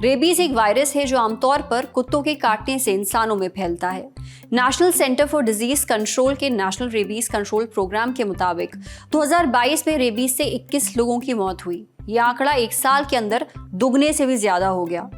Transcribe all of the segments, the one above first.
Rabies एक virus है जो आमतौर पर कुत्तों के काटने से इंसानों में फैलता है। National centre for disease control के नेशनल रेबीज कंट्रोल प्रोग्राम के मुताबिक 2022 में रेबीज से 21 लोगों की मौत हुई। यह आंकड़ा एक साल के अंदर दुगने से भी ज्यादा हो गया।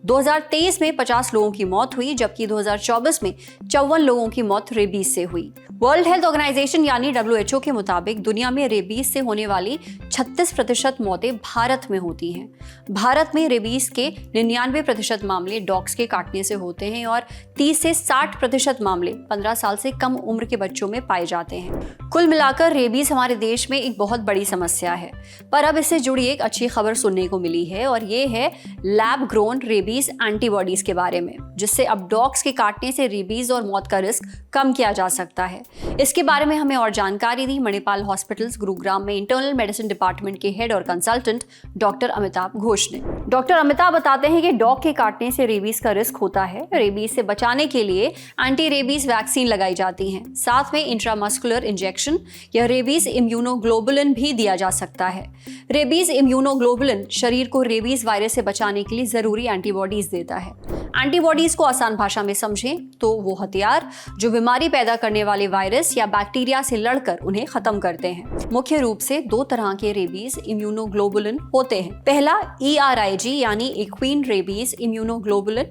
2023 में 50 लोगों की मौत हुई, जबकि 2024 में 54 लोगों की मौत रेबीज से हुई। वर्ल्ड हेल्थ ऑर्गेनाइजेशन यानी WHO के मुताबिक दुनिया में रेबीज से होने वाली 36% मौतें भारत में होती हैं। भारत में रेबीज के 99% मामले डॉग्स के काटने से होते हैं और 30 से 60% मामले 15 साल से कम उम्र के बच्चों में पाए जाते हैं। कुल मिलाकर रेबीज हमारे देश में एक बहुत बड़ी समस्या है, पर अब इससे जुड़ी एक अच्छी खबर सुनने को मिली है और ये है लैब ग्रोन रेबीज एंटीबॉडीज के बारे में, जिससे अब डॉग्स के काटने से रेबीज और मौत का रिस्क कम किया जा सकता है। इसके बारे में हमें और जानकारी दी मणिपाल हॉस्पिटल्स गुरुग्राम में इंटरनल मेडिसिन डिपार्टमेंट के हेड और कंसल्टेंट डॉक्टर अमिताभ घोष ने। डॉक्टर अमिताभ बताते हैं कि डॉग के काटने से रेबीज का रिस्क होता है। रेबीज से बचाने के लिए एंटी रेबीज वैक्सीन लगाई जाती है, साथ में इंट्रामस्कुलर इंजेक्शन या रेबीज इम्यूनोग्लोबुलिन भी दिया जा सकता है। रेबीज इम्यूनोग्लोबुलिन शरीर को रेबीज वायरस से बचाने के लिए जरूरी एंटीबॉडीज देता है। एंटीबॉडीज को आसान भाषा में समझें तो वो हथियार जो बीमारी पैदा करने वाले वायरस या बैक्टीरिया से लड़कर उन्हें खत्म करते हैं। मुख्य रूप से 2 तरह के रेबीज इम्यूनोग्लोबुलिन होते हैं। पहला ERIG यानी इक्वीन रेबीज इम्यूनोग्लोबुलिन,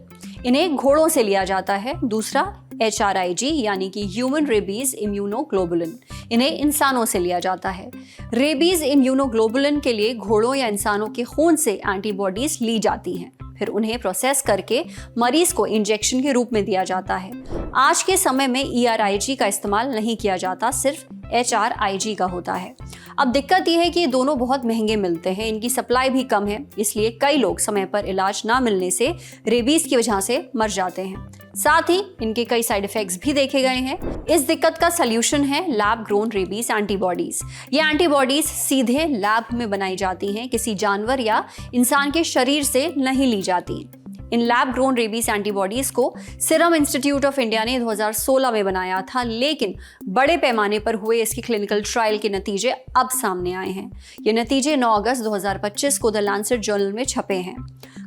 इन्हें घोड़ों से लिया जाता है। दूसरा HRIG यानी कि ह्यूमन रेबीज इम्यूनोग्लोबुलिन, इन्हें इंसानों से लिया जाता है। रेबीज इम्यूनोग्लोबुलिन के लिए घोड़ों या इंसानों के खून से एंटीबॉडीज ली जाती हैं, फिर उन्हें प्रोसेस करके मरीज को इंजेक्शन के रूप में दिया जाता है। आज के समय में ERIG का इस्तेमाल नहीं किया जाता, सिर्फ HRIG का होता है। अब दिक्कत यह है कि ये दोनों बहुत महंगे मिलते हैं, इनकी सप्लाई भी कम है, इसलिए कई लोग समय पर इलाज ना मिलने से रेबीज की वजह से मर जाते हैं। साथ ही इनके कई साइड इफेक्ट्स भी देखे गए हैं। इस दिक्कत का सलूशन है लैब ग्रोन रेबीज एंटीबॉडीज। ये एंटीबॉडीज सीधे लैब में बनाई जाती हैं, किसी जानवर या इंसान के शरीर से नहीं ली जाती। In lab grown rabies antibodies को सीरम इंस्टीट्यूट ऑफ इंडिया ने 2016 में बनाया था, लेकिन बड़े पैमाने पर हुए इसके क्लिनिकल ट्रायल के नतीजे अब सामने आए हैं। ये नतीजे 9 अगस्त 2025 को द लैंसेट जर्नल में छपे हैं।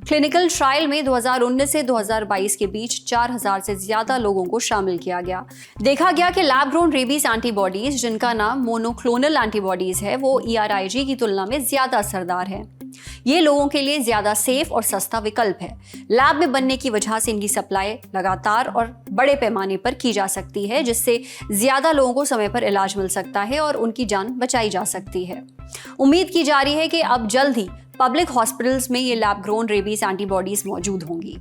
क्लिनिकल ट्रायल में 2019 से 2022 के बीच 4000 से ज्यादा लोगों को शामिल किया गया। देखा गया कि लैब ग्रोन रेबीज एंटीबॉडीज, जिनका नाम मोनोक्लोनल एंटीबॉडीज है, वो ERIG की तुलना में ज्यादा असरदार है। ये लोगों के लिए ज्यादा सेफ और सस्ता विकल्प है। लैब में बनने की वजह से इनकी सप्लाई लगातार और बड़े पैमाने पर की जा सकती है, जिससे ज्यादा लोगों को समय पर इलाज मिल सकता है और उनकी जान बचाई जा सकती है। उम्मीद की जा रही है कि अब जल्द ही पब्लिक हॉस्पिटल्स में ये लैब ग्रोन रेबीज एंटीबॉडीज मौजूद होंगी।